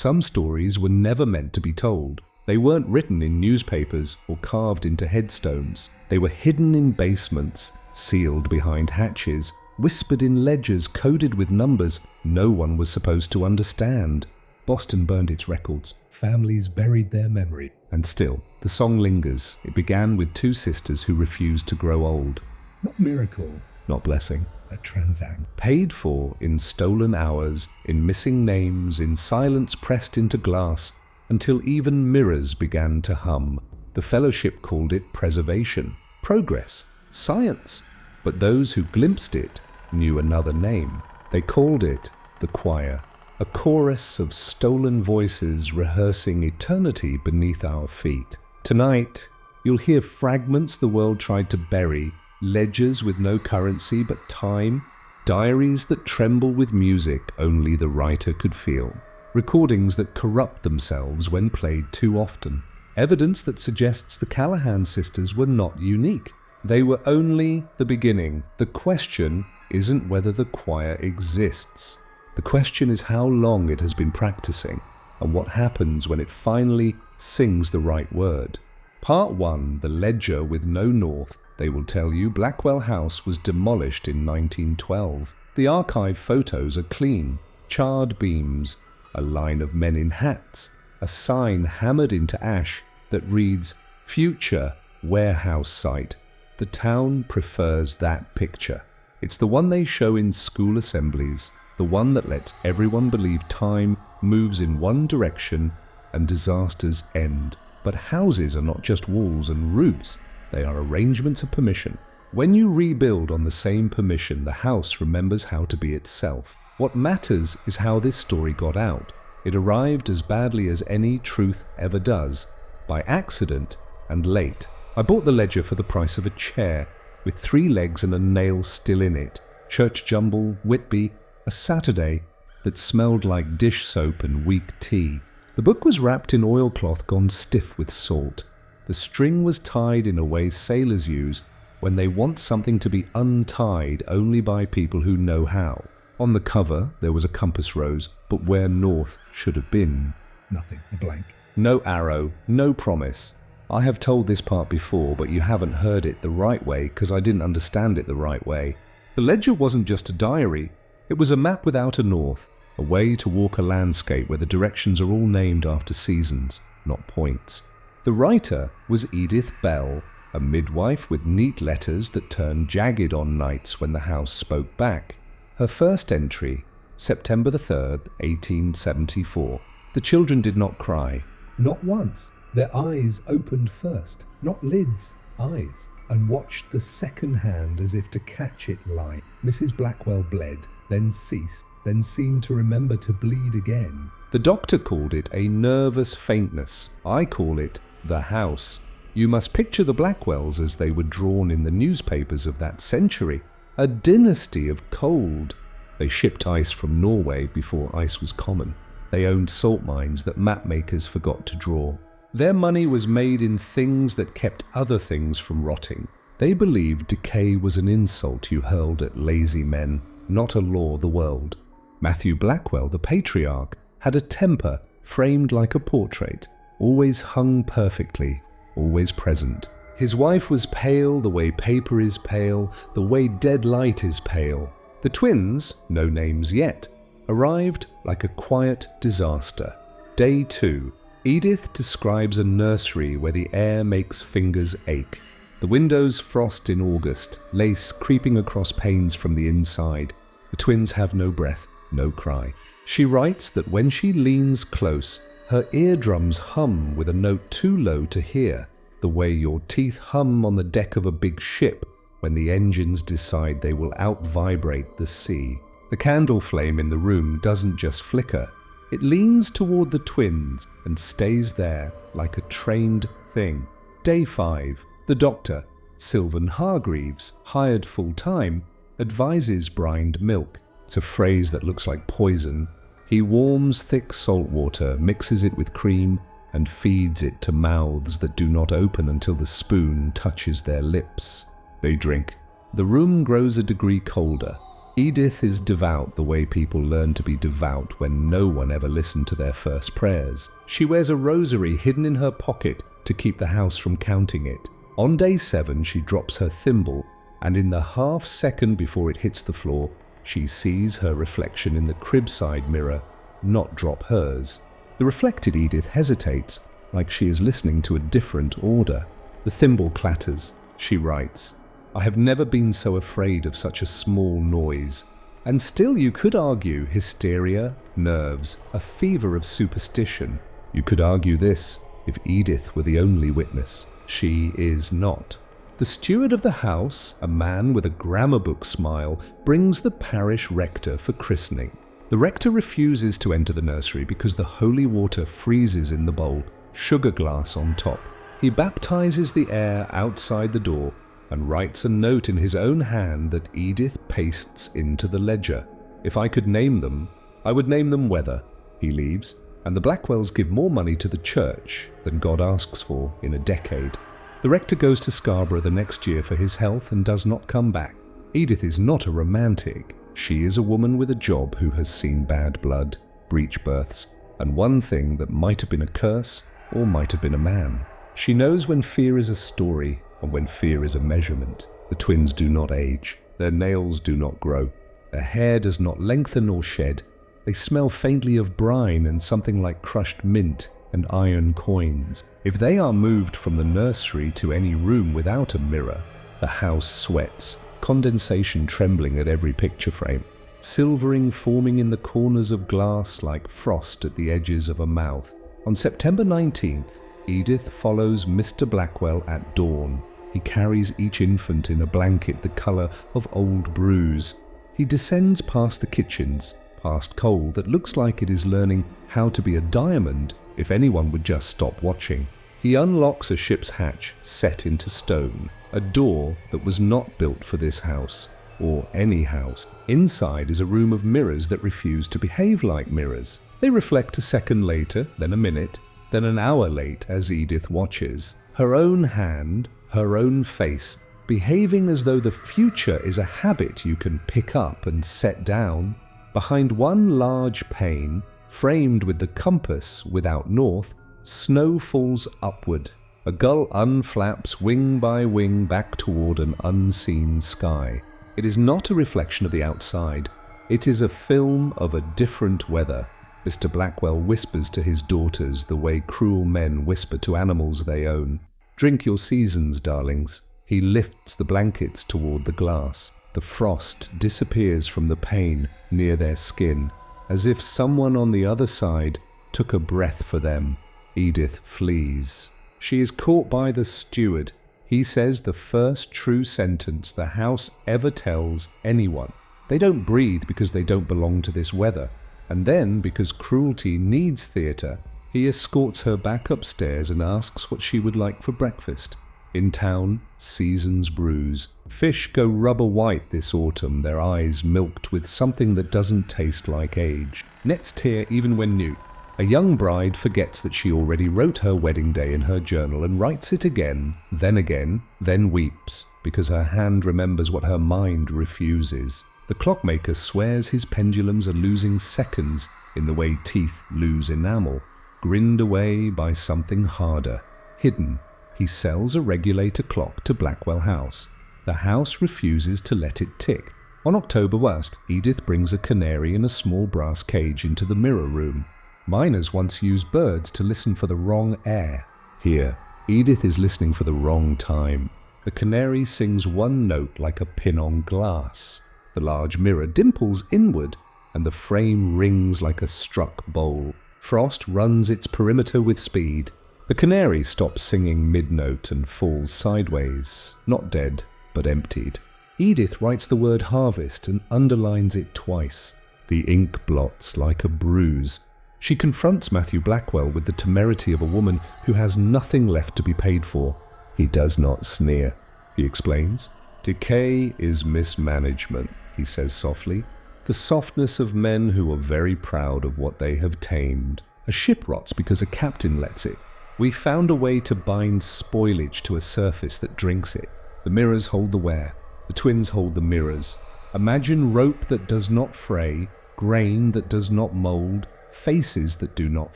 Some stories were never meant to be told. They weren't written in newspapers or carved into headstones. They were hidden in basements, sealed behind hatches, whispered in ledgers coded with numbers no one was supposed to understand. Boston burned its records. Families buried their memory. And still, the song lingers. It began with two sisters who refused to grow old. Not miracle. Not blessing. A transact. Paid for in stolen hours, in missing names, in silence pressed into glass, until even mirrors began to hum. The fellowship called it preservation, progress, science. But those who glimpsed it knew another name. They called it the choir, a chorus of stolen voices rehearsing eternity beneath our feet. Tonight, you'll hear fragments the world tried to bury, ledgers with no currency but time, diaries that tremble with music only the writer could feel, recordings that corrupt themselves when played too often, evidence that suggests the Callahan sisters were not unique. They were only the beginning. The question isn't whether the choir exists. The question is how long it has been practicing and what happens when it finally sings the right word. Part 1, The Ledger with No North. They will tell you Blackwell House was demolished in 1912. The archive photos are clean, charred beams, a line of men in hats, a sign hammered into ash that reads, Future Warehouse Site. The town prefers that picture. It's the one they show in school assemblies, the one that lets everyone believe time moves in one direction and disasters end. But houses are not just walls and roofs, they are arrangements of permission. When you rebuild on the same permission, the house remembers how to be itself. What matters is how this story got out. It arrived as badly as any truth ever does, by accident and late. I bought the ledger for the price of a chair, with 3 legs and a nail still in it. Church jumble, Whitby, a Saturday that smelled like dish soap and weak tea. The book was wrapped in oilcloth gone stiff with salt. The string was tied in a way sailors use when they want something to be untied only by people who know how. On the cover there was a compass rose, but where north should have been. Nothing, a blank. No arrow, no promise. I have told this part before, but you haven't heard it the right way because I didn't understand it the right way. The ledger wasn't just a diary, it was a map without a north, a way to walk a landscape where the directions are all named after seasons, not points. The writer was Edith Bell, a midwife with neat letters that turned jagged on nights when the house spoke back. Her first entry, September the 3rd, 1874. The children did not cry. Not once. Their eyes opened first, not lids, eyes, and watched the second hand as if to catch it lie. Mrs. Blackwell bled, then ceased, then seemed to remember to bleed again. The doctor called it a nervous faintness. I call it the house. You must picture the Blackwells as they were drawn in the newspapers of that century. A dynasty of cold. They shipped ice from Norway before ice was common. They owned salt mines that mapmakers forgot to draw. Their money was made in things that kept other things from rotting. They believed decay was an insult you hurled at lazy men, not a law of the world. Matthew Blackwell, the patriarch, had a temper framed like a portrait, always hung perfectly, always present. His wife was pale the way paper is pale, the way dead light is pale. The twins, no names yet, arrived like a quiet disaster. Day 2. Edith describes a nursery where the air makes fingers ache. The windows frost in August, lace creeping across panes from the inside. The twins have no breath, no cry. She writes that when she leans close, her eardrums hum with a note too low to hear, the way your teeth hum on the deck of a big ship when the engines decide they will out-vibrate the sea. The candle flame in the room doesn't just flicker. It leans toward the twins and stays there like a trained thing. Day 5. The doctor, Sylvan Hargreaves, hired full-time, advises brined milk. It's a phrase that looks like poison. He warms thick salt water, mixes it with cream, and feeds it to mouths that do not open until the spoon touches their lips. They drink. The room grows a degree colder. Edith is devout the way people learn to be devout when no one ever listened to their first prayers. She wears a rosary hidden in her pocket to keep the house from counting it. On day 7, she drops her thimble, and in the half second before it hits the floor, she sees her reflection in the cribside mirror not drop hers. The reflected Edith hesitates, like she is listening to a different order. The thimble clatters. She writes, "I have never been so afraid of such a small noise." And still you could argue hysteria, nerves, a fever of superstition. You could argue this if Edith were the only witness. She is not. The steward of the house, a man with a grammar book smile, brings the parish rector for christening. The rector refuses to enter the nursery because the holy water freezes in the bowl, sugar glass on top. He baptizes the air outside the door and writes a note in his own hand that Edith pastes into the ledger. "If I could name them, I would name them Weather." He leaves, and the Blackwells give more money to the church than God asks for in a decade. The rector goes to Scarborough the next year for his health and does not come back. Edith is not a romantic. She is a woman with a job who has seen bad blood, breech births, and one thing that might have been a curse or might have been a man. She knows when fear is a story and when fear is a measurement. The twins do not age. Their nails do not grow. Their hair does not lengthen or shed. They smell faintly of brine and something like crushed mint and iron coins. If they are moved from the nursery to any room without a mirror, the house sweats, condensation trembling at every picture frame, silvering forming in the corners of glass like frost at the edges of a mouth. On September 19th, Edith follows Mr. Blackwell at dawn. He carries each infant in a blanket the color of old bruise. He descends past the kitchens, past coal that looks like it is learning how to be a diamond if anyone would just stop watching. He unlocks a ship's hatch set into stone, a door that was not built for this house, or any house. Inside is a room of mirrors that refuse to behave like mirrors. They reflect a second later, then a minute, then an hour late as Edith watches. Her own hand, her own face, behaving as though the future is a habit you can pick up and set down. Behind one large pane, framed with the compass without north, snow falls upward. A gull unflaps wing by wing back toward an unseen sky. It is not a reflection of the outside. It is a film of a different weather. Mr. Blackwell whispers to his daughters the way cruel men whisper to animals they own. "Drink your seasons, darlings." He lifts the blankets toward the glass. The frost disappears from the pane near their skin, as if someone on the other side took a breath for them. Edith flees. She is caught by the steward. He says the first true sentence the house ever tells anyone. They don't breathe because they don't belong to this weather. And then, because cruelty needs theatre, he escorts her back upstairs and asks what she would like for breakfast. In town, seasons bruise. Fish go rubber white this autumn, their eyes milked with something that doesn't taste like age. Nets tear even when new. A young bride forgets that she already wrote her wedding day in her journal and writes it again, then weeps, because her hand remembers what her mind refuses. The clockmaker swears his pendulums are losing seconds in the way teeth lose enamel, grinned away by something harder, hidden. He sells a regulator clock to Blackwell House. The house refuses to let it tick. On October 1st, Edith brings a canary in a small brass cage into the mirror room. Miners once used birds to listen for the wrong air. Here, Edith is listening for the wrong time. The canary sings one note like a pin on glass. The large mirror dimples inward, and the frame rings like a struck bowl. Frost runs its perimeter with speed. The canary stops singing mid-note and falls sideways, not dead, but emptied. Edith writes the word harvest and underlines it twice. The ink blots like a bruise. She confronts Matthew Blackwell with the temerity of a woman who has nothing left to be paid for. He does not sneer. He explains. "Decay is mismanagement," he says softly. "The softness of men who are very proud of what they have tamed. A ship rots because a captain lets it. We found a way to bind spoilage to a surface that drinks it. The mirrors hold the ware. The twins hold the mirrors. Imagine rope that does not fray, grain that does not mold, faces that do not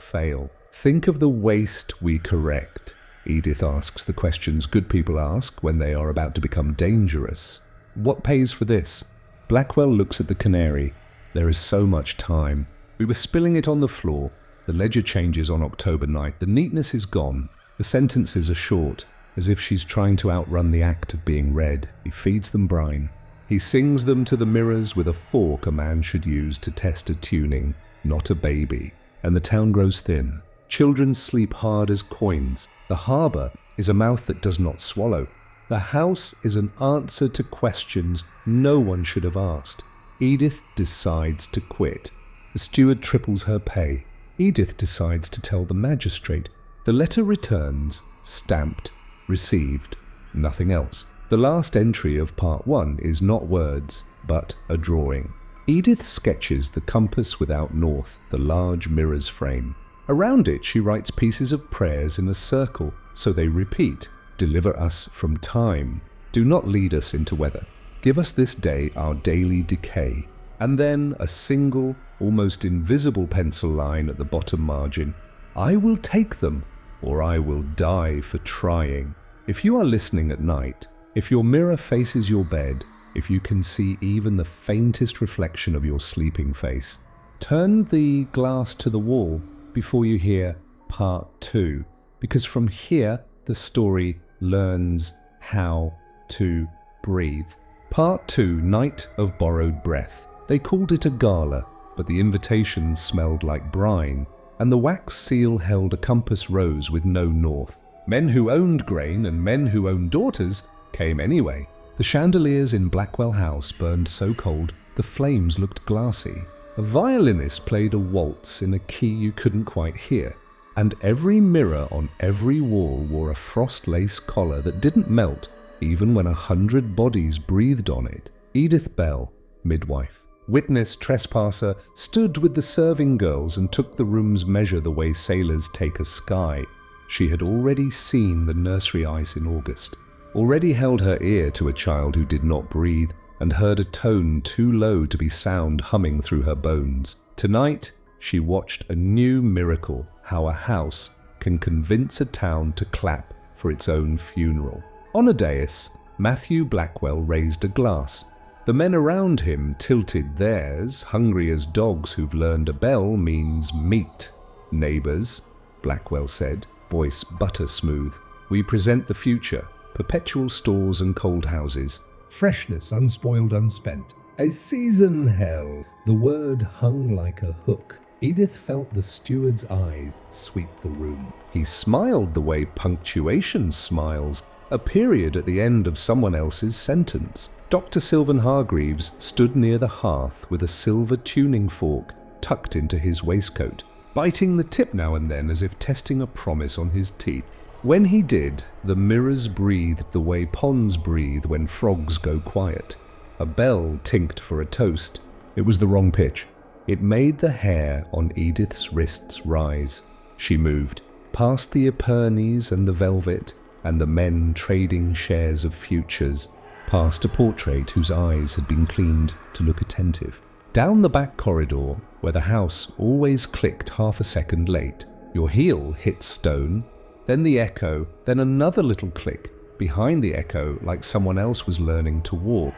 fail. Think of the waste we correct. Edith asks the questions good people ask when they are about to become dangerous. What pays for this? Blackwell looks at the canary. There is so much time. We were spilling it on the floor. The ledger changes on October night. The neatness is gone. The sentences are short, as if she's trying to outrun the act of being read. He feeds them brine. He sings them to the mirrors with a fork a man should use to test a tuning, not a baby. And the town grows thin. Children sleep hard as coins. The harbour is a mouth that does not swallow. The house is an answer to questions no one should have asked. Edith decides to quit. The steward triples her pay. Edith decides to tell the magistrate. The letter returns, stamped, received, nothing else. The last entry of part 1 is not words, but a drawing. Edith sketches the compass without north, the large mirror's frame. Around it she writes pieces of prayers in a circle, so they repeat. Deliver us from time. Do not lead us into weather. Give us this day our daily decay. And then a single, almost invisible pencil line at the bottom margin. I will take them, or I will die for trying. If you are listening at night, if your mirror faces your bed, if you can see even the faintest reflection of your sleeping face, turn the glass to the wall before you hear part 2, because from here the story learns how to breathe. Part 2, Night of Borrowed Breath. They called it a gala, but the invitations smelled like brine, and the wax seal held a compass rose with no north. Men who owned grain and men who owned daughters came anyway. The chandeliers in Blackwell House burned so cold the flames looked glassy. A violinist played a waltz in a key you couldn't quite hear, and every mirror on every wall wore a frost-lace collar that didn't melt even when 100 bodies breathed on it. Edith Bell, midwife, witness trespasser, stood with the serving girls and took the room's measure the way sailors take a sky. She had already seen the nursery ice in August, already held her ear to a child who did not breathe, and heard a tone too low to be sound humming through her bones. Tonight, she watched a new miracle, how a house can convince a town to clap for its own funeral. On a dais, Matthew Blackwell raised a glass. The men around him tilted theirs, hungry as dogs who've learned a bell means meat. Neighbours, Blackwell said, voice butter smooth, we present the future, perpetual stores and cold houses. Freshness unspoiled, unspent. A season hell. The word hung like a hook. Edith felt the steward's eyes sweep the room. He smiled the way punctuation smiles, a period at the end of someone else's sentence. Dr. Sylvan Hargreaves stood near the hearth with a silver tuning fork tucked into his waistcoat, biting the tip now and then as if testing a promise on his teeth. When he did, the mirrors breathed the way ponds breathe when frogs go quiet. A bell tinked for a toast. It was the wrong pitch. It made the hair on Edith's wrists rise. She moved, past the Epernies and the velvet, and the men trading shares of futures, past a portrait whose eyes had been cleaned to look attentive. Down the back corridor, where the house always clicked half a second late, your heel hit stone, then the echo, then another little click, behind the echo like someone else was learning to walk.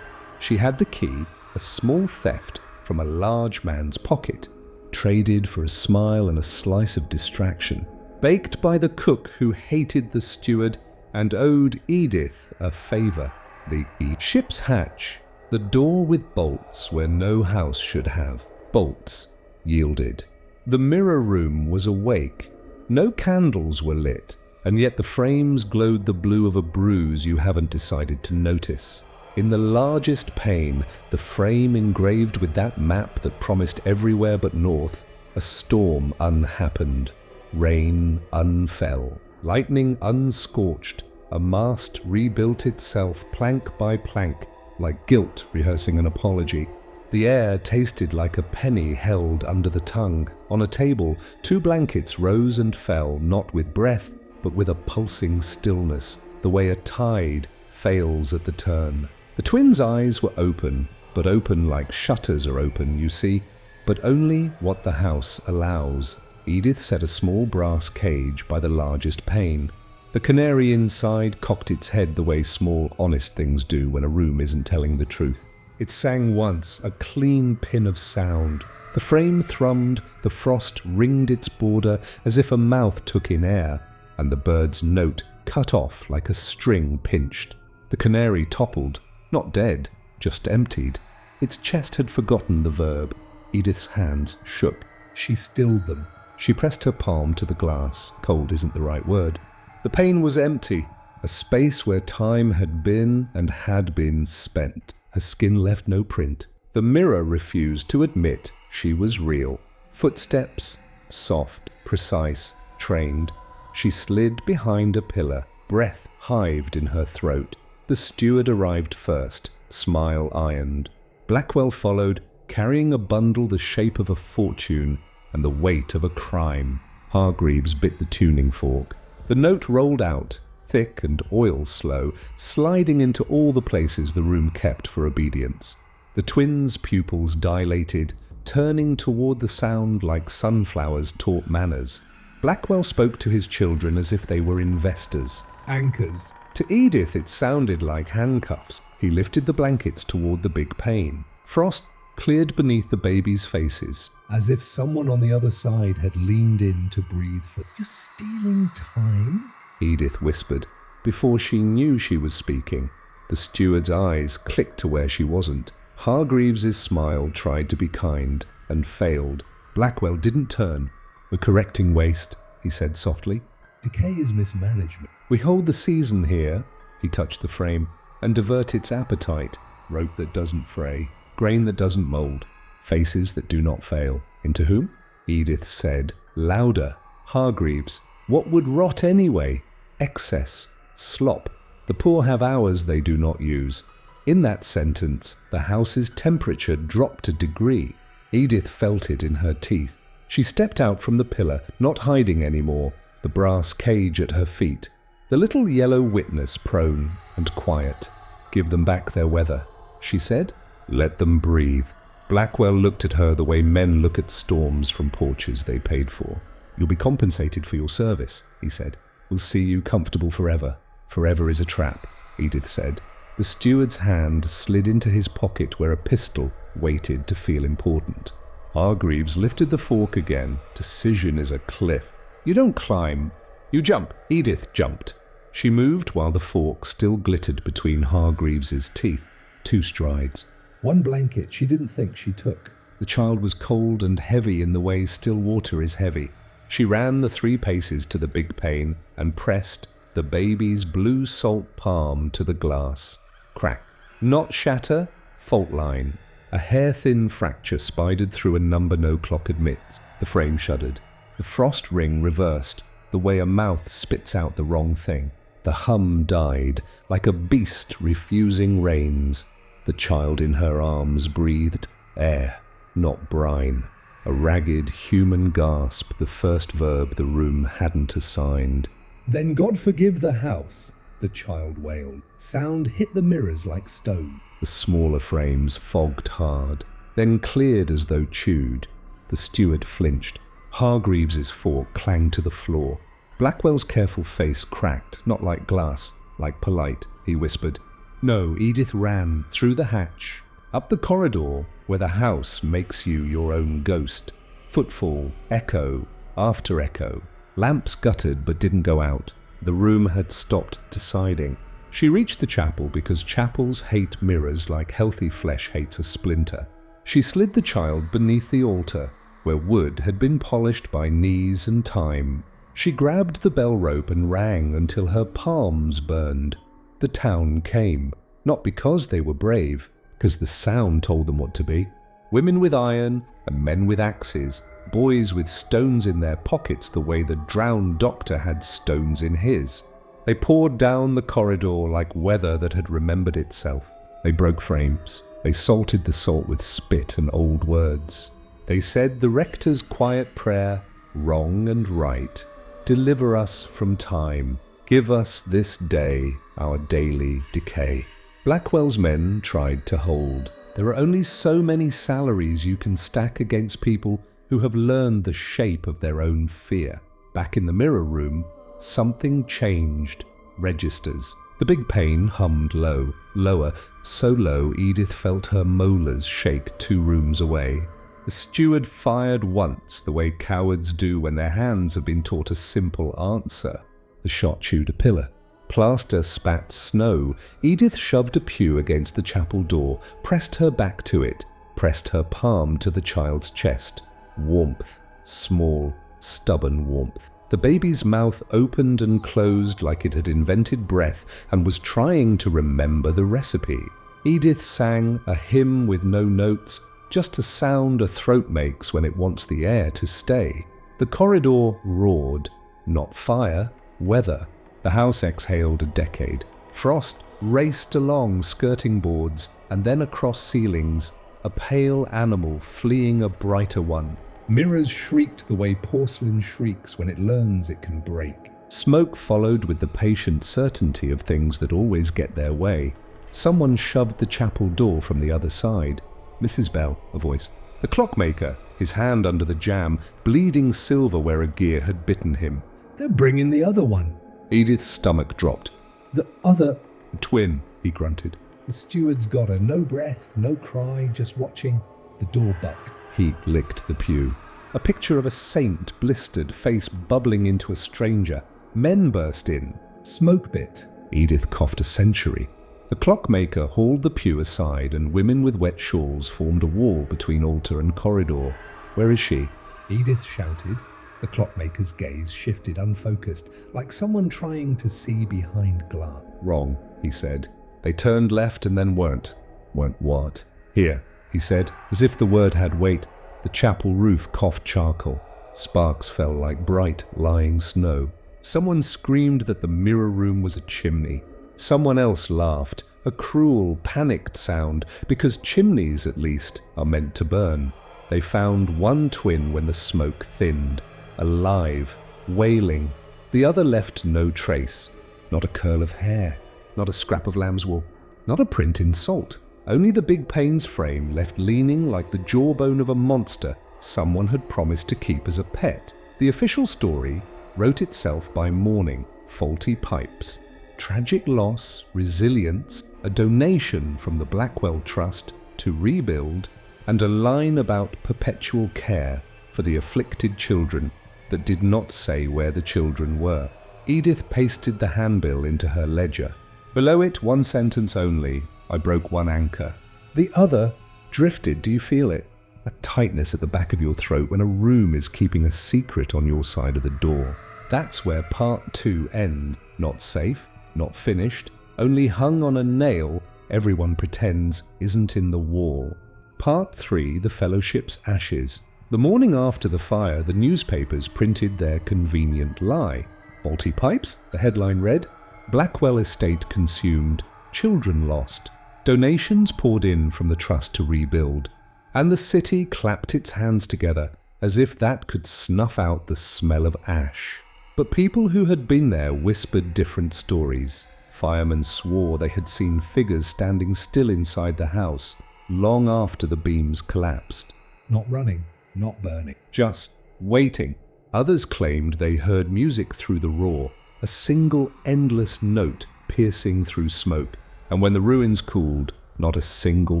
She had the key, a small theft from a large man's pocket, traded for a smile and a slice of distraction, baked by the cook who hated the steward and owed Edith a favour. The ship's hatch, the door with bolts where no house should have. Bolts yielded. The mirror room was awake. No candles were lit, and yet the frames glowed the blue of a bruise you haven't decided to notice. In the largest pane, the frame engraved with that map that promised everywhere but north, a storm unhappened, rain unfell, lightning unscorched, a mast rebuilt itself plank by plank, like guilt rehearsing an apology. The air tasted like a penny held under the tongue. On a table, 2 blankets rose and fell, not with breath, but with a pulsing stillness, the way a tide fails at the turn. The twins' eyes were open, but open like shutters are open, you see, but only what the house allows. Edith set a small brass cage by the largest pane. The canary inside cocked its head the way small, honest things do when a room isn't telling the truth. It sang once, a clean pin of sound. The frame thrummed, the frost ringed its border as if a mouth took in air, and the bird's note cut off like a string pinched. The canary toppled, not dead, just emptied. Its chest had forgotten the verb. Edith's hands shook. She stilled them. She pressed her palm to the glass. Cold isn't the right word. The pane was empty, a space where time had been and had been spent. Her skin left no print. The mirror refused to admit she was real. Footsteps, soft, precise, trained. She slid behind a pillar. Breath hived in her throat. The steward arrived first, smile ironed. Blackwell followed, carrying a bundle the shape of a fortune and the weight of a crime. Hargreaves bit the tuning fork. The note rolled out, thick and oil-slow, sliding into all the places the room kept for obedience. The twins' pupils dilated, turning toward the sound like sunflowers taught manners. Blackwell spoke to his children as if they were investors. Anchors. To Edith it sounded like handcuffs. He lifted the blankets toward the big pane. Frost cleared beneath the babies' faces, as if someone on the other side had leaned in to breathe for... "You're stealing time?" Edith whispered. Before she knew she was speaking, the steward's eyes clicked to where she wasn't. Hargreaves's smile tried to be kind and failed. Blackwell didn't turn. "We're correcting waste," he said softly. "Decay is mismanagement. We hold the season here," he touched the frame, "and divert its appetite. Rope that doesn't fray, grain that doesn't mold, faces that do not fail." "Into whom?" Edith said, louder. "Hargreaves. What would rot anyway? Excess. Slop. The poor have hours they do not use." In that sentence, the house's temperature dropped a degree. Edith felt it in her teeth. She stepped out from the pillar, not hiding anymore, the brass cage at her feet, the little yellow witness prone and quiet. "Give them back their weather," she said. "Let them breathe." Blackwell looked at her the way men look at storms from porches they paid for. "You'll be compensated for your service," he said. "We'll see you comfortable forever." "Forever is a trap," Edith said. The steward's hand slid into his pocket where a pistol waited to feel important. Hargreaves lifted the fork again. "Decision is a cliff. You don't climb, you jump." Edith jumped. She moved while the fork still glittered between Hargreaves's teeth. 2 strides. 1 blanket she didn't think she took. The child was cold and heavy in the way still water is heavy. She ran the 3 paces to the big pane and pressed the baby's blue salt palm to the glass. Crack. Not shatter, fault line. A hair-thin fracture spidered through a number no clock admits. The frame shuddered. The frost ring reversed, the way a mouth spits out the wrong thing. The hum died, like a beast refusing reins. The child in her arms breathed air, not brine. A ragged human gasp, the first verb the room hadn't assigned. "Then God forgive the house," the child wailed. Sound hit the mirrors like stone. The smaller frames fogged hard, then cleared as though chewed. The steward flinched. Hargreaves's fork clanged to the floor. Blackwell's careful face cracked, not like glass, like polite. He whispered. No, Edith ran through the hatch, up the corridor where the house makes you your own ghost. Footfall, echo, after echo. Lamps guttered but didn't go out. The room had stopped deciding. She reached the chapel because chapels hate mirrors like healthy flesh hates a splinter. She slid the child beneath the altar, where wood had been polished by knees and time. She grabbed the bell rope and rang until her palms burned. The town came, not because they were brave, because the sound told them what to be. Women with iron and men with axes, boys with stones in their pockets the way the drowned doctor had stones in his. They poured down the corridor like weather that had remembered itself. They broke frames. They salted the salt with spit and old words. They said the rector's quiet prayer, wrong and right. Deliver us from time. Give us this day our daily decay. Blackwell's men tried to hold. There are only so many salaries you can stack against people who have learned the shape of their own fear. Back in the mirror room, something changed. Registers. The big pane hummed low, lower, so low Edith felt her molars shake 2 rooms away. The steward fired once, the way cowards do when their hands have been taught a simple answer. The shot chewed a pillar. Plaster spat snow. Edith shoved a pew against the chapel door, pressed her back to it, pressed her palm to the child's chest. Warmth. Small, stubborn warmth. The baby's mouth opened and closed like it had invented breath and was trying to remember the recipe. Edith sang a hymn with no notes, just a sound a throat makes when it wants the air to stay. The corridor roared. Not fire, weather. The house exhaled a decade. Frost raced along skirting boards and then across ceilings, a pale animal fleeing a brighter one. Mirrors shrieked the way porcelain shrieks when it learns it can break. Smoke followed with the patient certainty of things that always get their way. Someone shoved the chapel door from the other side. Mrs. Bell, a voice. The clockmaker, his hand under the jamb, bleeding silver where a gear had bitten him. They're bringing the other one. Edith's stomach dropped. The other... A twin, he grunted. The steward's got her. No breath, no cry, just watching. The door bucked. He licked the pew. A picture of a saint, blistered, face bubbling into a stranger. Men burst in. Smoke bit. Edith coughed a century. The clockmaker hauled the pew aside and women with wet shawls formed a wall between altar and corridor. Where is she? Edith shouted. The clockmaker's gaze shifted unfocused, like someone trying to see behind glass. Wrong, he said. They turned left and then weren't. Weren't what? Here, he said, as if the word had weight. The chapel roof coughed charcoal. Sparks fell like bright, lying snow. Someone screamed that the mirror room was a chimney. Someone else laughed, a cruel, panicked sound, because chimneys, at least, are meant to burn. They found one twin when the smoke thinned, alive, wailing. The other left no trace. Not a curl of hair, not a scrap of lamb's wool, not a print in salt. Only the big pane's frame left leaning like the jawbone of a monster someone had promised to keep as a pet. The official story wrote itself by mourning, faulty pipes, tragic loss, resilience, a donation from the Blackwell Trust to rebuild, and a line about perpetual care for the afflicted children that did not say where the children were. Edith pasted the handbill into her ledger. Below it, one sentence only. I broke one anchor. The other drifted. Do you feel it? A tightness at the back of your throat when a room is keeping a secret on your side of the door. That's where part 2 ends. Not safe, not finished, only hung on a nail everyone pretends isn't in the wall. Part 3, the fellowship's ashes. The morning after the fire, the newspapers printed their convenient lie. Faulty pipes, the headline read. Blackwell estate consumed, children lost. Donations poured in from the trust to rebuild, and the city clapped its hands together as if that could snuff out the smell of ash. But people who had been there whispered different stories. Firemen swore they had seen figures standing still inside the house long after the beams collapsed. Not running, not burning. Just waiting. Others claimed they heard music through the roar, a single endless note piercing through smoke. And when the ruins cooled, not a single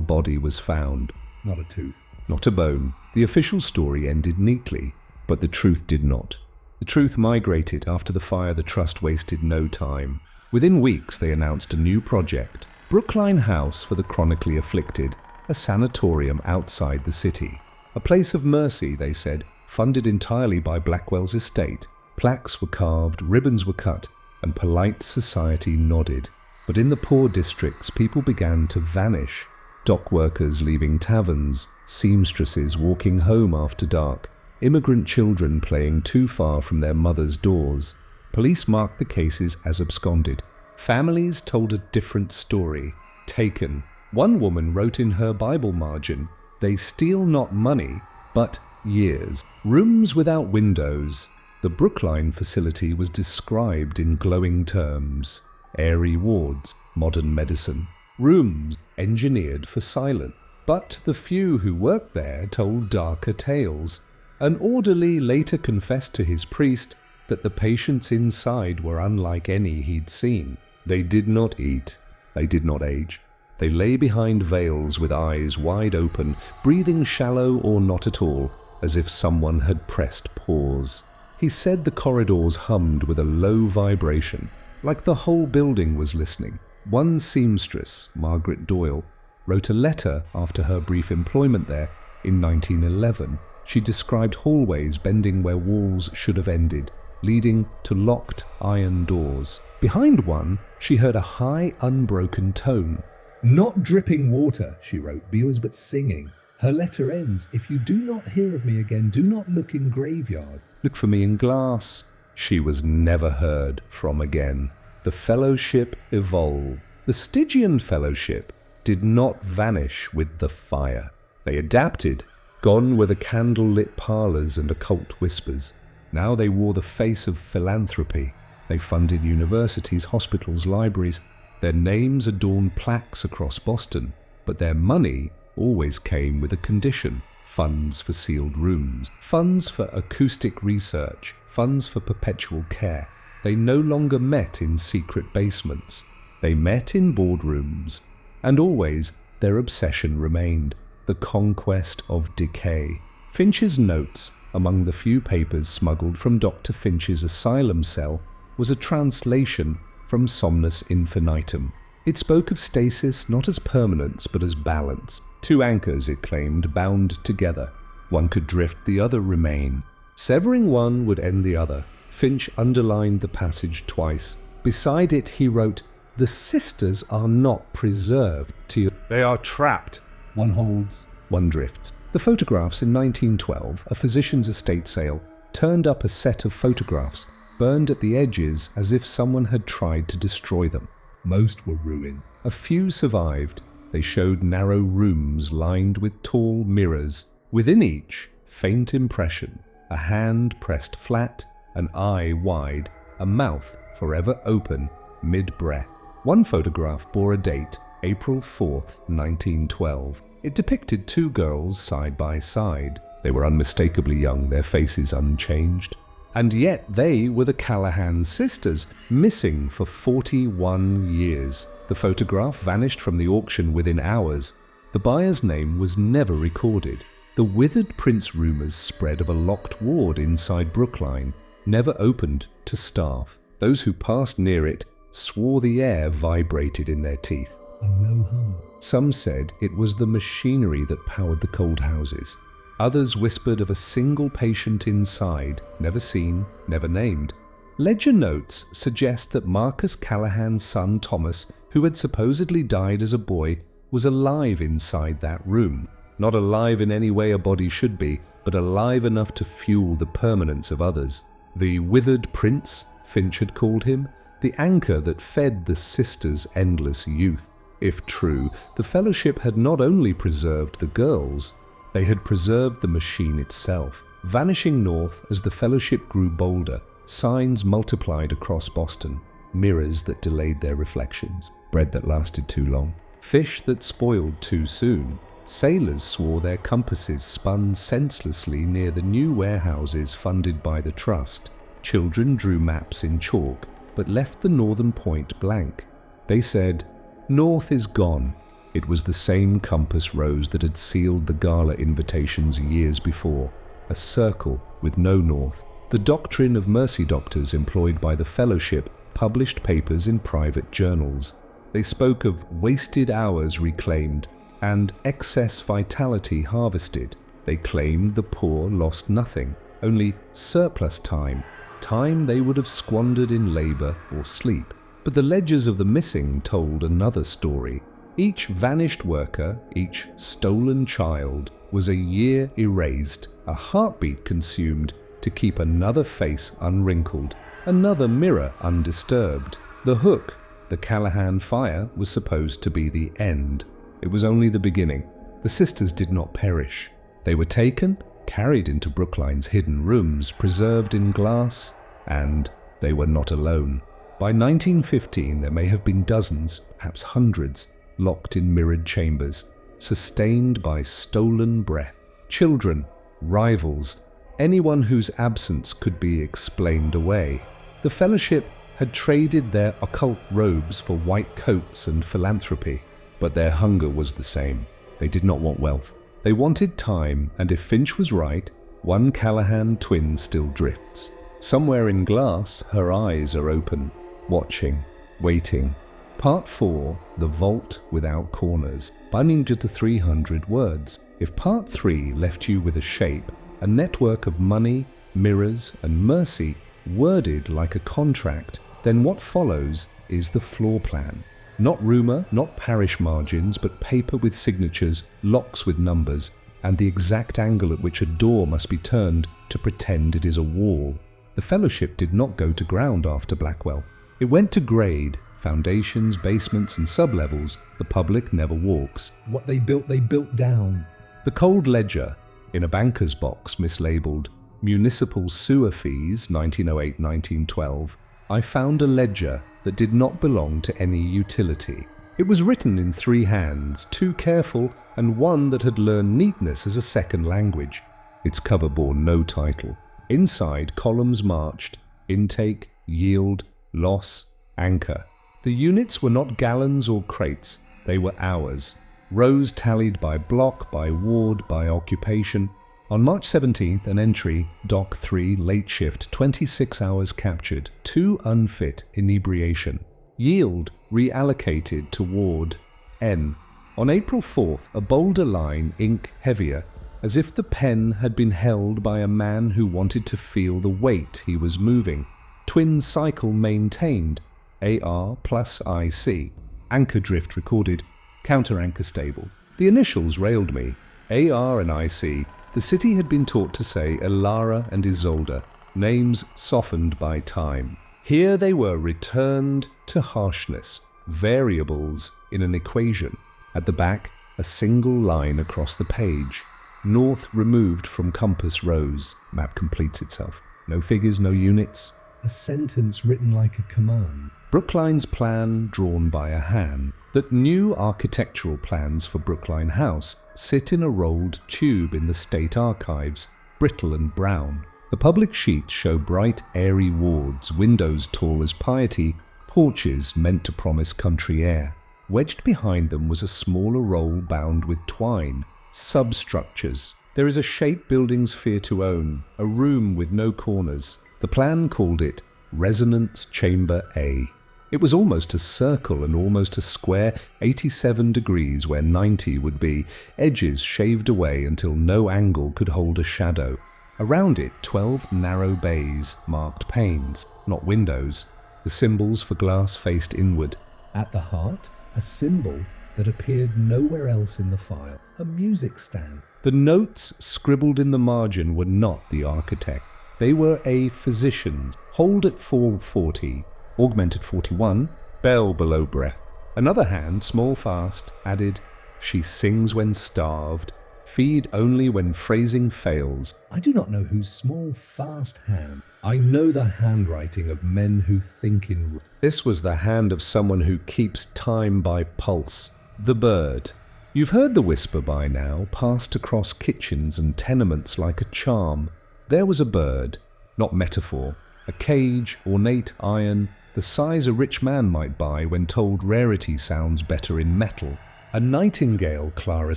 body was found. Not a tooth. Not a bone. The official story ended neatly, but the truth did not. The truth migrated. After the fire, the trust wasted no time. Within weeks, they announced a new project. Brookline House for the chronically afflicted, a sanatorium outside the city. A place of mercy, they said, funded entirely by Blackwell's estate. Plaques were carved, ribbons were cut, and polite society nodded. But in the poor districts, people began to vanish. Dock workers leaving taverns, seamstresses walking home after dark, immigrant children playing too far from their mothers' doors. Police marked the cases as absconded. Families told a different story. Taken. One woman wrote in her Bible margin, "They steal not money, but years." Rooms without windows. The Brookline facility was described in glowing terms. Airy wards, modern medicine. Rooms engineered for silence. But the few who worked there told darker tales. An orderly later confessed to his priest that the patients inside were unlike any he'd seen. They did not eat. They did not age. They lay behind veils with eyes wide open, breathing shallow or not at all, as if someone had pressed pause. He said the corridors hummed with a low vibration, like the whole building was listening. One seamstress, Margaret Doyle, wrote a letter after her brief employment there in 1911. She described hallways bending where walls should have ended, leading to locked iron doors. Behind one, she heard a high, unbroken tone. "Not dripping water," she wrote, "Beers, but singing." Her letter ends, "If you do not hear of me again, do not look in graveyard. Look for me in glass." She was never heard from again. The fellowship evolved. The Stygian fellowship did not vanish with the fire. They adapted. Gone were the candle-lit parlours and occult whispers. Now they wore the face of philanthropy. They funded universities, hospitals, libraries. Their names adorned plaques across Boston, but their money always came with a condition: funds for sealed rooms, funds for acoustic research, funds for perpetual care. They no longer met in secret basements. They met in boardrooms, and always their obsession remained: the conquest of decay. Finch's notes, among the few papers smuggled from Dr. Finch's asylum cell, was a translation from Somnus Infinitum. It spoke of stasis not as permanence but as balance. Two anchors, it claimed, bound together. One could drift, the other remain. Severing one would end the other. Finch underlined the passage twice. Beside it he wrote, "The sisters are not preserved to you. They are trapped." One holds, one drifts. The photographs in 1912, a physician's estate sale, turned up a set of photographs, burned at the edges as if someone had tried to destroy them. Most were ruined. A few survived. They showed narrow rooms lined with tall mirrors. Within each, faint impression: a hand pressed flat, an eye wide, a mouth forever open, mid-breath. One photograph bore a date, April 4th, 1912. It depicted two girls side by side. They were unmistakably young, their faces unchanged. And yet they were the Callahan sisters, missing for 41 years. The photograph vanished from the auction within hours. The buyer's name was never recorded. The withered prince rumors spread of a locked ward inside Brookline, never opened to staff. Those who passed near it swore the air vibrated in their teeth. A low hum. Some said it was the machinery that powered the cold houses. Others whispered of a single patient inside, never seen, never named. Ledger notes suggest that Marcus Callahan's son Thomas, who had supposedly died as a boy, was alive inside that room. Not alive in any way a body should be, but alive enough to fuel the permanence of others. The withered prince, Finch had called him, the anchor that fed the sisters' endless youth. If true, the fellowship had not only preserved the girls, they had preserved the machine itself. Vanishing north as the fellowship grew bolder, signs multiplied across Boston. Mirrors that delayed their reflections, bread that lasted too long, fish that spoiled too soon. Sailors swore their compasses spun senselessly near the new warehouses funded by the trust. Children drew maps in chalk, but left the northern point blank. They said, "North is gone." It was the same compass rose that had sealed the gala invitations years before. A circle with no north. The doctrine of mercy doctors employed by the fellowship published papers in private journals. They spoke of wasted hours reclaimed and excess vitality harvested. They claimed the poor lost nothing, only surplus time, time they would have squandered in labor or sleep. But the ledgers of the missing told another story. Each vanished worker, each stolen child, was a year erased, a heartbeat consumed to keep another face unwrinkled, another mirror undisturbed. The hook, the Callahan fire, was supposed to be the end. It was only the beginning. The sisters did not perish. They were taken, carried into Brookline's hidden rooms, preserved in glass, and they were not alone. By 1915 there may have been dozens, perhaps hundreds, locked in mirrored chambers. sustained by stolen breath. Children, rivals, anyone whose absence could be explained away. The fellowship had traded their occult robes for white coats and philanthropy, but their hunger was the same. They did not want wealth. They wanted time, and if Finch was right, one Callahan twin still drifts. Somewhere in Glass, her eyes are open, watching, waiting. Part 4, The Vault Without Corners, binding to the 300 words. If Part 3 left you with a shape, a network of money, mirrors, and mercy, worded like a contract, then what follows is the floor plan. Not rumour, not parish margins, but paper with signatures, locks with numbers, and the exact angle at which a door must be turned to pretend it is a wall. The fellowship did not go to ground after Blackwell. It went to grade, foundations, basements, and sublevels the public never walks. What they built down. The cold ledger, in a banker's box mislabeled Municipal Sewer Fees 1908-1912, I found a ledger that did not belong to any utility. It was written in 3 hands, 2 careful and 1 that had learned neatness as a second language. Its cover bore no title. Inside, columns marched: intake, yield, loss, anchor. The units were not gallons or crates, they were hours. Rows tallied by block, by ward, by occupation. On March 17th, an entry, Dock 3, late shift, 26 hours captured, 2 unfit, inebriation. Yield reallocated to ward N. On April 4th, a bolder line, ink heavier, as if the pen had been held by a man who wanted to feel the weight he was moving. Twin cycle maintained, AR plus IC. Anchor drift recorded, counter anchor stable. The initials railed me, AR and IC. The city had been taught to say Elara and Isolde, names softened by time. Here they were returned to harshness, variables in an equation. At the back, a single line across the page. North removed from compass rose. Map completes itself. No figures, no units. A sentence written like a command. Brookline's plan drawn by a hand. That new architectural plans for Brookline House sit in a rolled tube in the state archives, brittle and brown. The public sheets show bright, airy wards, windows tall as piety, porches meant to promise country air. Wedged behind them was a smaller roll bound with twine, substructures. There is a shape buildings fear to own, a room with no corners. The plan called it Resonance Chamber A. It was almost a circle and almost a square, 87 degrees where 90 would be, edges shaved away until no angle could hold a shadow. Around it, 12 narrow bays marked panes, not windows. The symbols for glass faced inward. At the heart, a symbol that appeared nowhere else in the file, a music stand. The notes scribbled in the margin were not the architect. They were a physician's. Hold at 440. Augmented 41, bell below breath. Another hand, small fast, added, she sings when starved, feed only when phrasing fails. I do not know whose small fast hand. I know the handwriting of men who think in... This was the hand of someone who keeps time by pulse. The bird. You've heard the whisper by now, passed across kitchens and tenements like a charm. There was a bird, not metaphor, a cage, ornate iron, the size a rich man might buy when told rarity sounds better in metal. A nightingale, Clara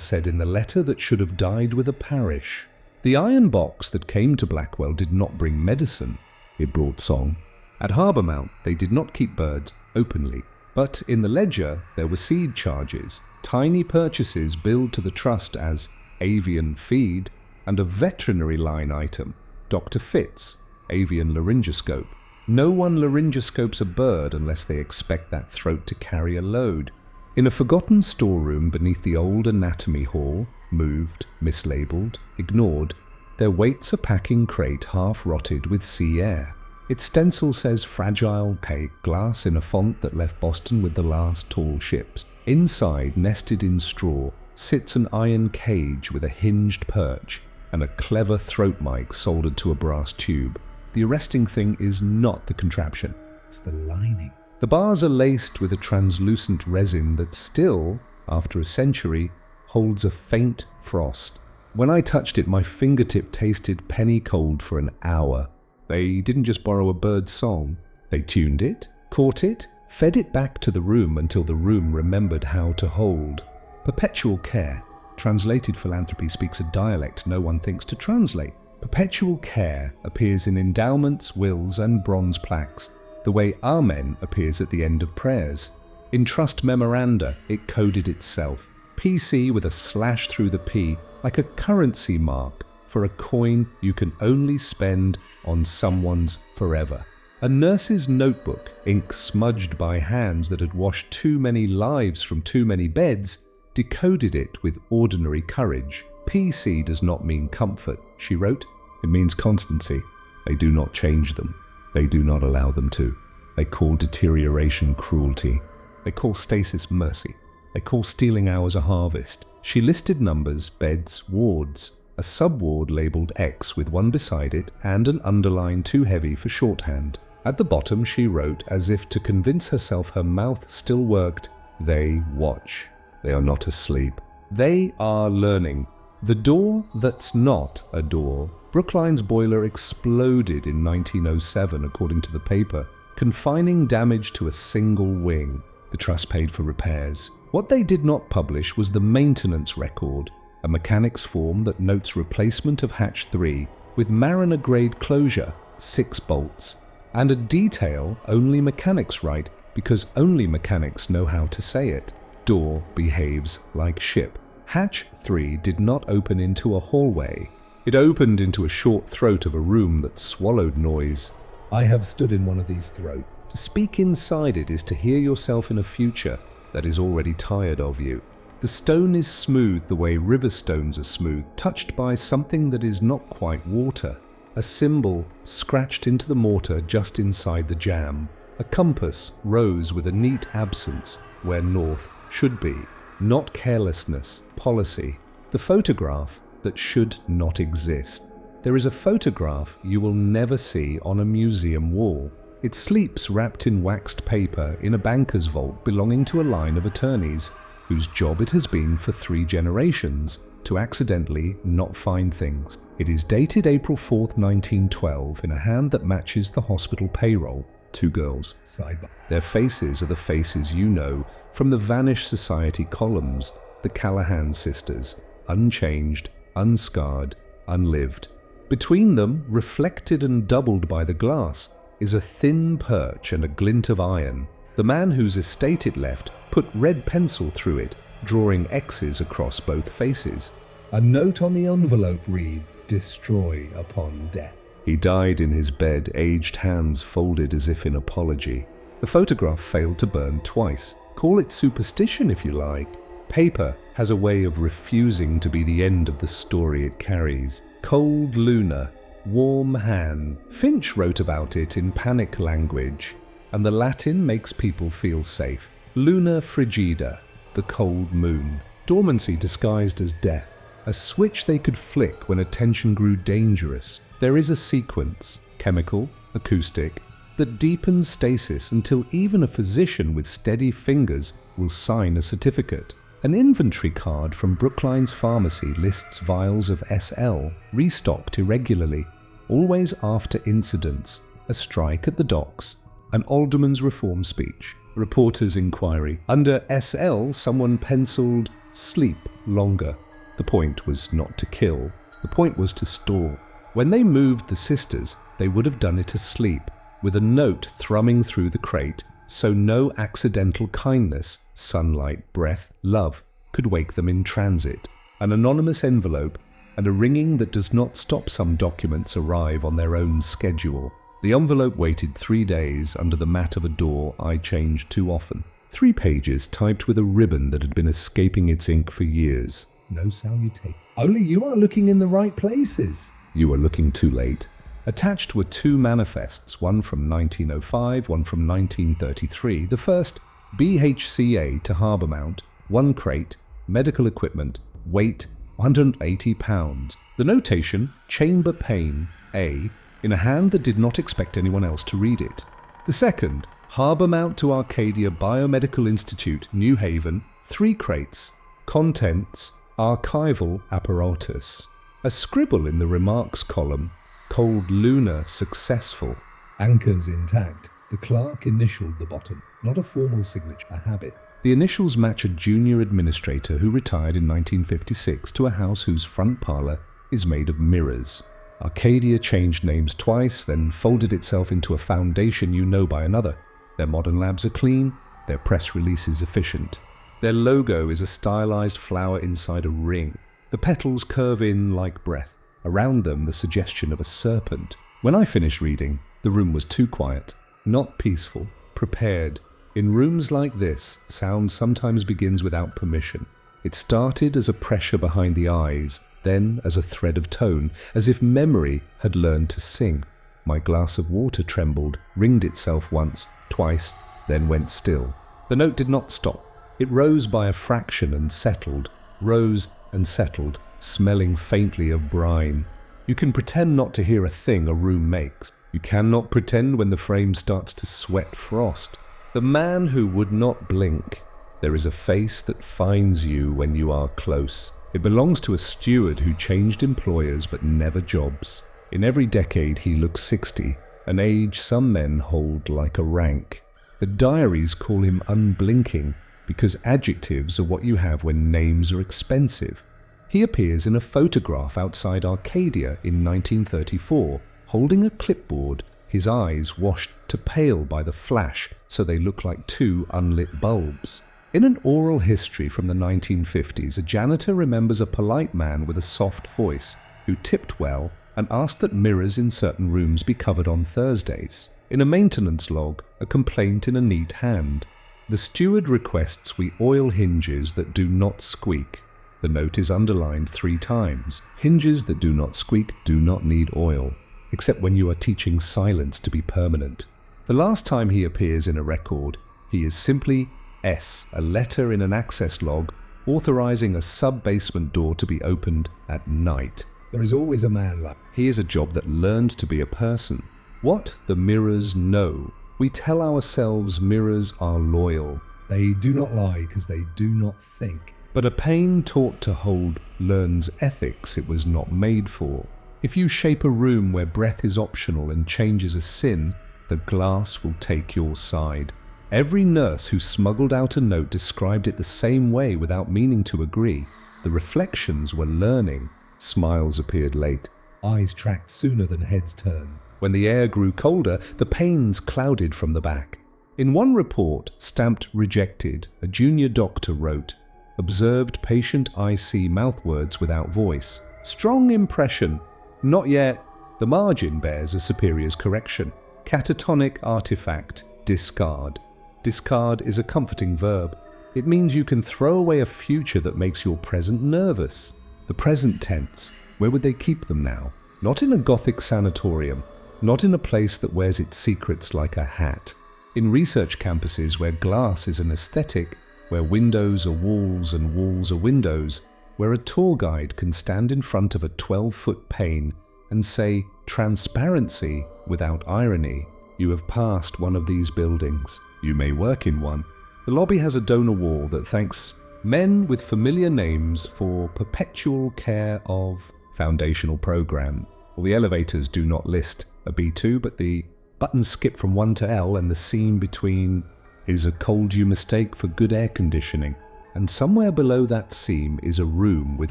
said in the letter that should have died with a parish. The iron box that came to Blackwell did not bring medicine. It brought song. At Harbour Mount, they did not keep birds openly. But in the ledger, there were seed charges, tiny purchases billed to the trust as avian feed, and a veterinary line item, Dr. Fitz, avian laryngoscope. No one laryngoscopes a bird unless they expect that throat to carry a load. In a forgotten storeroom beneath the old anatomy hall, moved, mislabeled, ignored, there waits a packing crate half-rotted with sea air. Its stencil says fragile peg glass in a font that left Boston with the last tall ships. Inside, nested in straw, sits an iron cage with a hinged perch and a clever throat mic soldered to a brass tube. The arresting thing is not the contraption. It's the lining. The bars are laced with a translucent resin that still, after a century, holds a faint frost. When I touched it, my fingertip tasted penny cold for an hour. They didn't just borrow a bird's song. They tuned it, caught it, fed it back to the room until the room remembered how to hold. Perpetual care. Translated philanthropy speaks a dialect no one thinks to translate. Perpetual care appears in endowments, wills, and bronze plaques, the way Amen appears at the end of prayers. In trust memoranda, it coded itself. PC with a slash through the P, like a currency mark for a coin you can only spend on someone's forever. A nurse's notebook, ink smudged by hands that had washed too many lives from too many beds, decoded it with ordinary courage. PC does not mean comfort, she wrote. It means constancy. They do not change them. They do not allow them to. They call deterioration cruelty. They call stasis mercy. They call stealing hours a harvest. She listed numbers, beds, wards. A sub-ward labelled X with one beside it and an underline too heavy for shorthand. At the bottom she wrote, as if to convince herself her mouth still worked, "They watch. They are not asleep. They are learning." The door that's not a door. Brookline's boiler exploded in 1907, according to the paper, confining damage to a single wing. The trust paid for repairs. What they did not publish was the maintenance record, a mechanic's form that notes replacement of hatch 3 with mariner-grade closure, 6 bolts, and a detail only mechanics write because only mechanics know how to say it. Door behaves like ship. Hatch 3 did not open into a hallway. It opened into a short throat of a room that swallowed noise. I have stood in one of these throats. To speak inside it is to hear yourself in a future that is already tired of you. The stone is smooth the way river stones are smooth, touched by something that is not quite water. A symbol scratched into the mortar just inside the jam. A compass rose with a neat absence where north should be. Not carelessness, policy. The photograph that should not exist. There is a photograph you will never see on a museum wall. It sleeps wrapped in waxed paper in a banker's vault belonging to a line of attorneys, whose job it has been for 3 generations to accidentally not find things. It is dated April 4th, 1912, in a hand that matches the hospital payroll. 2 girls. Sidebar. Their faces are the faces you know from the Vanished Society columns, the Callahan sisters, unchanged, unscarred, unlived. Between them, reflected and doubled by the glass, is a thin perch and a glint of iron. The man whose estate it left put red pencil through it, drawing X's across both faces. A note on the envelope read, "Destroy upon death." He died in his bed, aged hands folded as if in apology. The photograph failed to burn twice. Call it superstition if you like. Paper has a way of refusing to be the end of the story it carries. Cold Luna, warm hand. Finch wrote about it in panic language, and the Latin makes people feel safe. Luna frigida, the cold moon. Dormancy disguised as death. A switch they could flick when attention grew dangerous. There is a sequence, chemical, acoustic, that deepens stasis until even a physician with steady fingers will sign a certificate. An inventory card from Brookline's pharmacy lists vials of SL, restocked irregularly, always after incidents, a strike at the docks, an alderman's reform speech, a reporter's inquiry. Under SL, someone penciled, "Sleep longer." The point was not to kill, the point was to store. When they moved the sisters, they would have done it asleep, with a note thrumming through the crate, so no accidental kindness, sunlight, breath, love could wake them in transit. An anonymous envelope and a ringing that does not stop some documents arrive on their own schedule. The envelope waited 3 days under the mat of a door I changed too often. 3 pages typed with a ribbon that had been escaping its ink for years. No salutation. Only you are looking in the right places. You are looking too late. Attached were 2 manifests, one from 1905, one from 1933. The first, BHCA to Harbour Mount, 1 crate, medical equipment, weight 180 pounds. The notation, chamber pain, A, in a hand that did not expect anyone else to read it. The second, Harbour Mount to Arcadia Biomedical Institute, New Haven, 3 crates, contents, Archival apparatus. A scribble in the remarks column. Cold lunar successful. Anchors intact. The clerk initialed the bottom. Not a formal signature, a habit. The initials match a junior administrator who retired in 1956 to a house whose front parlour is made of mirrors. Arcadia changed names twice, then folded itself into a foundation you know by another. Their modern labs are clean, their press release is efficient. Their logo is a stylized flower inside a ring. The petals curve in like breath. Around them, the suggestion of a serpent. When I finished reading, the room was too quiet, not peaceful, prepared. In rooms like this, sound sometimes begins without permission. It started as a pressure behind the eyes, then as a thread of tone, as if memory had learned to sing. My glass of water trembled, ringed itself once, twice, then went still. The note did not stop. It rose by a fraction and settled, rose and settled, smelling faintly of brine. You can pretend not to hear a thing a room makes. You cannot pretend when the frame starts to sweat frost. The man who would not blink. There is a face that finds you when you are close. It belongs to a steward who changed employers but never jobs. In every decade he looks 60, an age some men hold like a rank. The diaries call him unblinking because adjectives are what you have when names are expensive. He appears in a photograph outside Arcadia in 1934, holding a clipboard, his eyes washed to pale by the flash so they look like two unlit bulbs. In an oral history from the 1950s, a janitor remembers a polite man with a soft voice who tipped well and asked that mirrors in certain rooms be covered on Thursdays. In a maintenance log, a complaint in a neat hand. The steward requests we oil hinges that do not squeak. The note is underlined 3 times. Hinges that do not squeak do not need oil, except when you are teaching silence to be permanent. The last time he appears in a record, he is simply S, a letter in an access log authorizing a sub-basement door to be opened at night. There is always a man like. He is a job that learned to be a person. What the mirrors know. We tell ourselves mirrors are loyal. They do not lie because they do not think. But a pain taught to hold learns ethics it was not made for. If you shape a room where breath is optional and change is a sin, the glass will take your side. Every nurse who smuggled out a note described it the same way without meaning to agree. The reflections were learning. Smiles appeared late. Eyes tracked sooner than heads turned. When the air grew colder, the panes clouded from the back. In one report, stamped rejected, a junior doctor wrote, observed patient IC mouthwords without voice. Strong impression. Not yet. The margin bears a superior's correction. Catatonic artifact. Discard. Discard is a comforting verb. It means you can throw away a future that makes your present nervous. The present tense, where would they keep them now? Not in a Gothic sanatorium, not in a place that wears its secrets like a hat. In research campuses where glass is an aesthetic, where windows are walls and walls are windows, where a tour guide can stand in front of a 12-foot pane and say transparency without irony. You have passed one of these buildings. You may work in one. The lobby has a donor wall that thanks men with familiar names for perpetual care of foundational program. Well, the elevators do not list a B2, but the buttons skip from 1 to L and the seam between is a cold you mistake for good air conditioning. And somewhere below that seam is a room with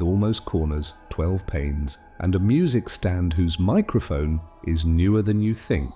almost corners, 12 panes, and a music stand whose microphone is newer than you think.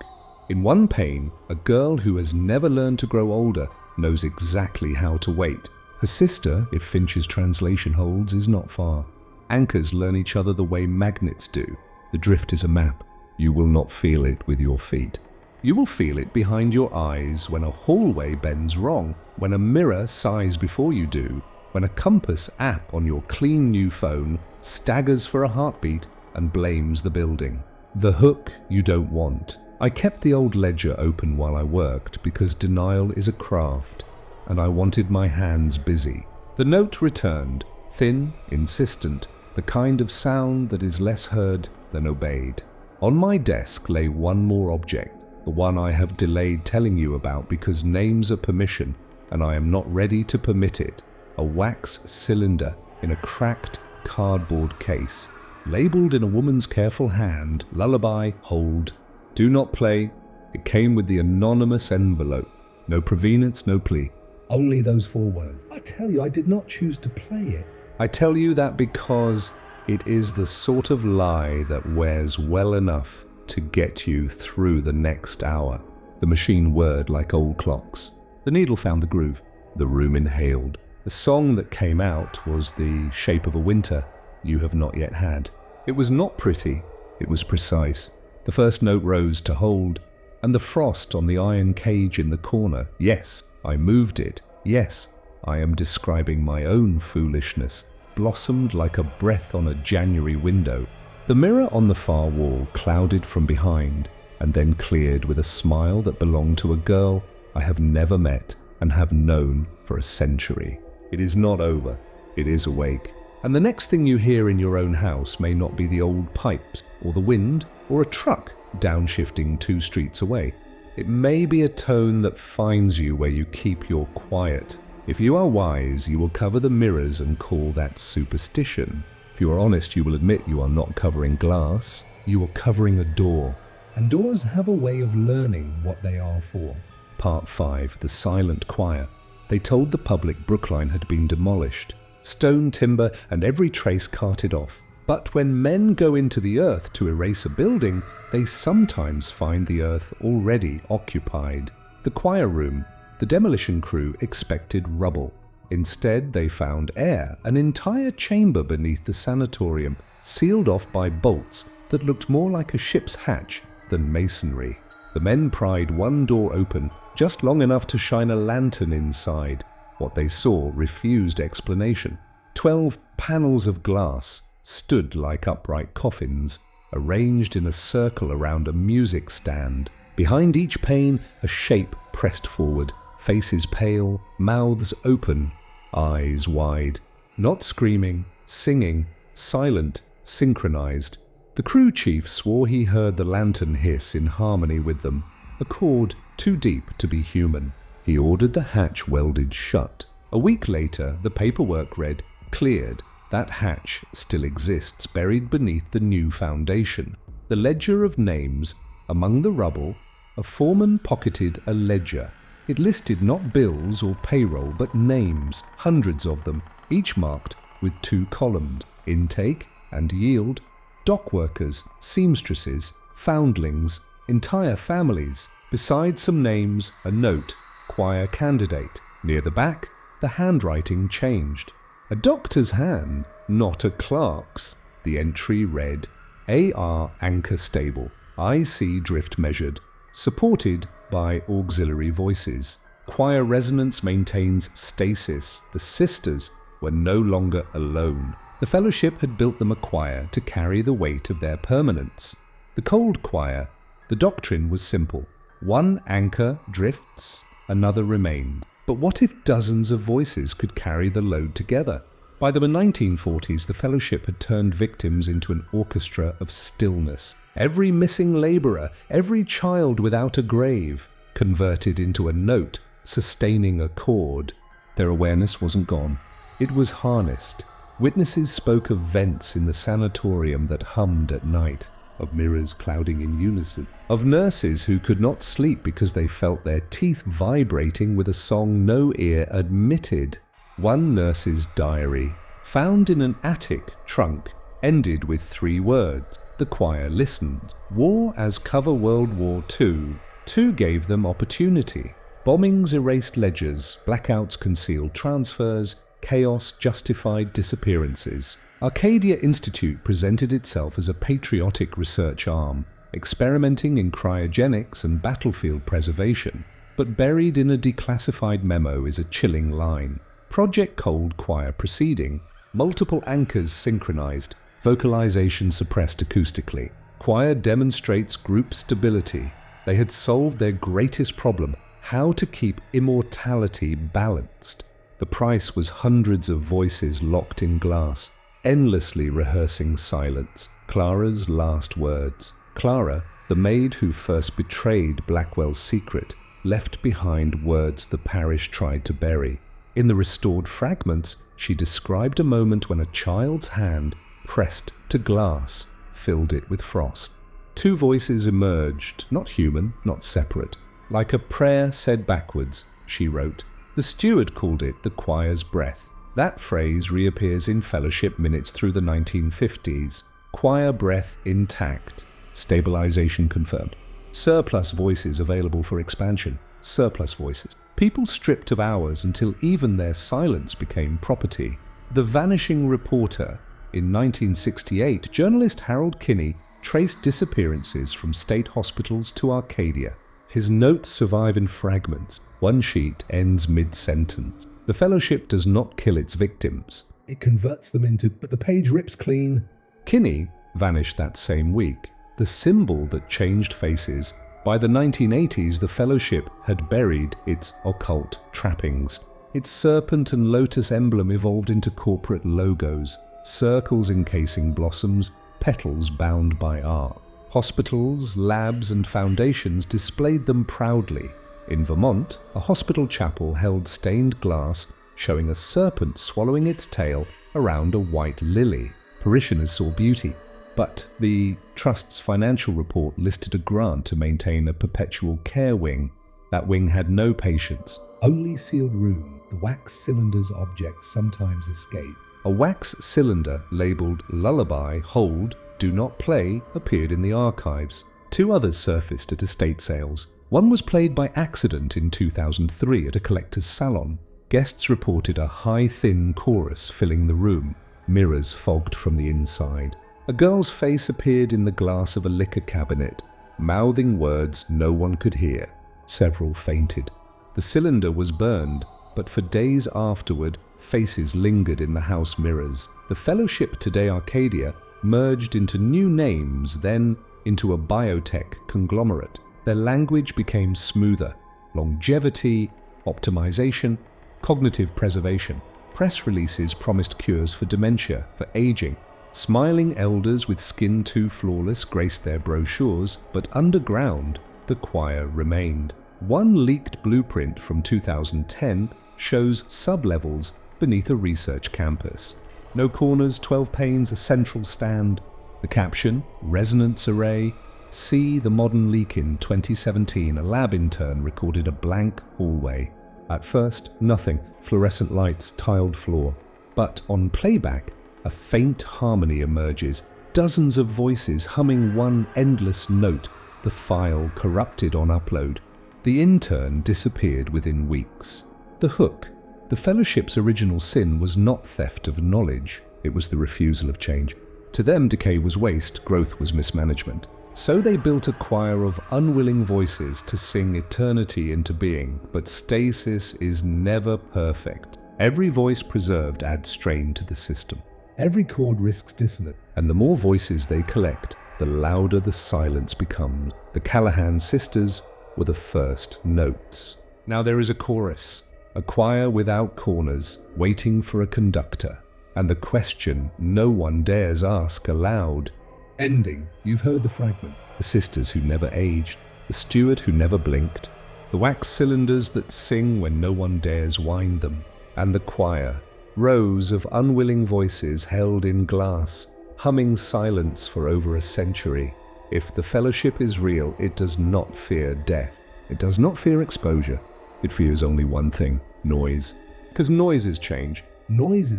In one pane, a girl who has never learned to grow older knows exactly how to wait. Her sister, if Finch's translation holds, is not far. Anchors learn each other the way magnets do. The drift is a map. You will not feel it with your feet. You will feel it behind your eyes when a hallway bends wrong, when a mirror sighs before you do, when a compass app on your clean new phone staggers for a heartbeat and blames the building. The hook you don't want. I kept the old ledger open while I worked because denial is a craft, and I wanted my hands busy. The note returned, thin, insistent, the kind of sound that is less heard than obeyed. On my desk lay one more object, the one I have delayed telling you about because names are permission, and I am not ready to permit it. A wax cylinder, in a cracked cardboard case, labeled in a woman's careful hand, "Lullaby, hold. Do not play." It came with the anonymous envelope. No provenance, no plea. Only those 4 words. I tell you, I did not choose to play it. I tell you that because it is the sort of lie that wears well enough to get you through the next hour. The machine whirred like old clocks. The needle found the groove. The room inhaled. The song that came out was The Shape of a Winter You Have Not Yet Had. It was not pretty, it was precise. The first note rose to hold, and the frost on the iron cage in the corner, yes, I moved it, yes, I am describing my own foolishness, blossomed like a breath on a January window. The mirror on the far wall clouded from behind, and then cleared with a smile that belonged to a girl I have never met and have known for a century. It is not over, it is awake. And the next thing you hear in your own house may not be the old pipes, or the wind, or a truck downshifting 2 streets away. It may be a tone that finds you where you keep your quiet. If you are wise, you will cover the mirrors and call that superstition. If you are honest, you will admit you are not covering glass, you are covering a door. And doors have a way of learning what they are for. Part 5, The Silent Choir. They told the public Brookline had been demolished, stone, timber, and every trace carted off. But when men go into the earth to erase a building, they sometimes find the earth already occupied. The choir room, the demolition crew expected rubble. Instead, they found air, an entire chamber beneath the sanatorium, sealed off by bolts that looked more like a ship's hatch than masonry. The men pried one door open, just long enough to shine a lantern inside. What they saw refused explanation. 12 panels of glass stood like upright coffins, arranged in a circle around a music stand. Behind each pane, a shape pressed forward, faces pale, mouths open, eyes wide. Not screaming, singing, silent, synchronized. The crew chief swore he heard the lantern hiss in harmony with them, a chord too deep to be human. He ordered the hatch welded shut. A week later, the paperwork read, "Cleared. That hatch still exists, buried beneath the new foundation." The ledger of names. Among the rubble, a foreman pocketed a ledger. It listed not bills or payroll, but names, hundreds of them, each marked with 2 columns, intake and yield. Dock workers, seamstresses, foundlings, entire families. Beside some names, a note, choir candidate. Near the back, the handwriting changed. A doctor's hand, not a clerk's. The entry read, AR anchor stable, IC drift measured, supported by auxiliary voices. Choir resonance maintains stasis. The sisters were no longer alone. The fellowship had built them a choir to carry the weight of their permanence. The cold choir, the doctrine was simple. One anchor drifts, another remains. But what if dozens of voices could carry the load together? By the 1940s, the fellowship had turned victims into an orchestra of stillness. Every missing labourer, every child without a grave, converted into a note, sustaining a chord. Their awareness wasn't gone. It was harnessed. Witnesses spoke of vents in the sanatorium that hummed at night, of mirrors clouding in unison, of nurses who could not sleep because they felt their teeth vibrating with a song no ear admitted. One nurse's diary, found in an attic trunk, ended with 3 words. The choir listened. War as cover World War II. 2 gave them opportunity. Bombings erased ledgers, blackouts concealed transfers, chaos justified disappearances. Arcadia Institute presented itself as a patriotic research arm, experimenting in cryogenics and battlefield preservation. But buried in a declassified memo is a chilling line. Project Cold Choir proceeding, multiple anchors synchronized, vocalization suppressed acoustically. Choir demonstrates group stability. They had solved their greatest problem, how to keep immortality balanced. The price was hundreds of voices locked in glass, endlessly rehearsing silence. Clara's last words. Clara, the maid who first betrayed Blackwell's secret, left behind words the parish tried to bury. In the restored fragments, she described a moment when a child's hand, pressed to glass, filled it with frost. Two voices emerged, not human, not separate. Like a prayer said backwards, she wrote. The steward called it the choir's breath. That phrase reappears in fellowship minutes through the 1950s. Choir breath intact. Stabilization confirmed. Surplus voices available for expansion. Surplus voices. People stripped of hours until even their silence became property. The Vanishing Reporter. In 1968, journalist Harold Kinney traced disappearances from state hospitals to Arcadia. His notes survive in fragments. One sheet ends mid-sentence. The fellowship does not kill its victims. It converts them into, but the page rips clean. Kinney vanished that same week. The symbol that changed faces. By the 1980s, the fellowship had buried its occult trappings. Its serpent and lotus emblem evolved into corporate logos, circles encasing blossoms, petals bound by art. Hospitals, labs, and foundations displayed them proudly. In Vermont, a hospital chapel held stained glass showing a serpent swallowing its tail around a white lily. Parishioners saw beauty, but the trust's financial report listed a grant to maintain a perpetual care wing. That wing had no patients. Only sealed room. The wax cylinder's objects sometimes escape. A wax cylinder labeled Lullaby, Hold, Do Not Play appeared in the archives. Two others surfaced at estate sales. One was played by accident in 2003 at a collector's salon. Guests reported a high, thin chorus filling the room, mirrors fogged from the inside. A girl's face appeared in the glass of a liquor cabinet, mouthing words no one could hear. Several fainted. The cylinder was burned, but for days afterward, faces lingered in the house mirrors. The fellowship Today Arcadia merged into new names, then into a biotech conglomerate. Their language became smoother. Longevity, optimization, cognitive preservation. Press releases promised cures for dementia, for aging. Smiling elders with skin too flawless graced their brochures, but underground, the choir remained. One leaked blueprint from 2010 shows sublevels beneath a research campus. No corners, 12 panes, a central stand. The caption, Resonance Array. See the modern leak in 2017, a lab intern recorded a blank hallway. At first, nothing, fluorescent lights, tiled floor. But on playback, a faint harmony emerges, dozens of voices humming one endless note, the file corrupted on upload. The intern disappeared within weeks. The hook. The fellowship's original sin was not theft of knowledge, it was the refusal of change. To them, decay was waste, growth was mismanagement. So they built a choir of unwilling voices to sing eternity into being, but stasis is never perfect. Every voice preserved adds strain to the system. Every chord risks dissonance. And the more voices they collect, the louder the silence becomes. The Callahan sisters were the first notes. Now there is a chorus, a choir without corners, waiting for a conductor. And the question no one dares ask aloud. Ending. You've heard the fragment. The sisters who never aged, the steward who never blinked, the wax cylinders that sing when no one dares wind them, and the choir, rows of unwilling voices held in glass, humming silence for over a century. If the fellowship is real, it does not fear death. It does not fear exposure. It fears only one thing, noise. Because noises change. Noise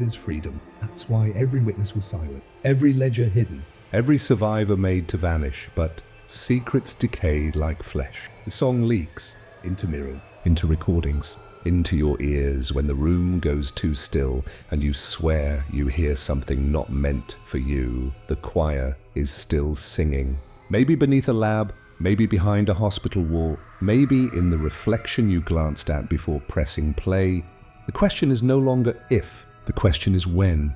is freedom. That's why every witness was silent, every ledger hidden. Every survivor made to vanish, but secrets decayed like flesh. The song leaks into mirrors, into recordings, into your ears when the room goes too still and you swear you hear something not meant for you. The choir is still singing. Maybe beneath a lab, maybe behind a hospital wall, maybe in the reflection you glanced at before pressing play. The question is no longer if, the question is when.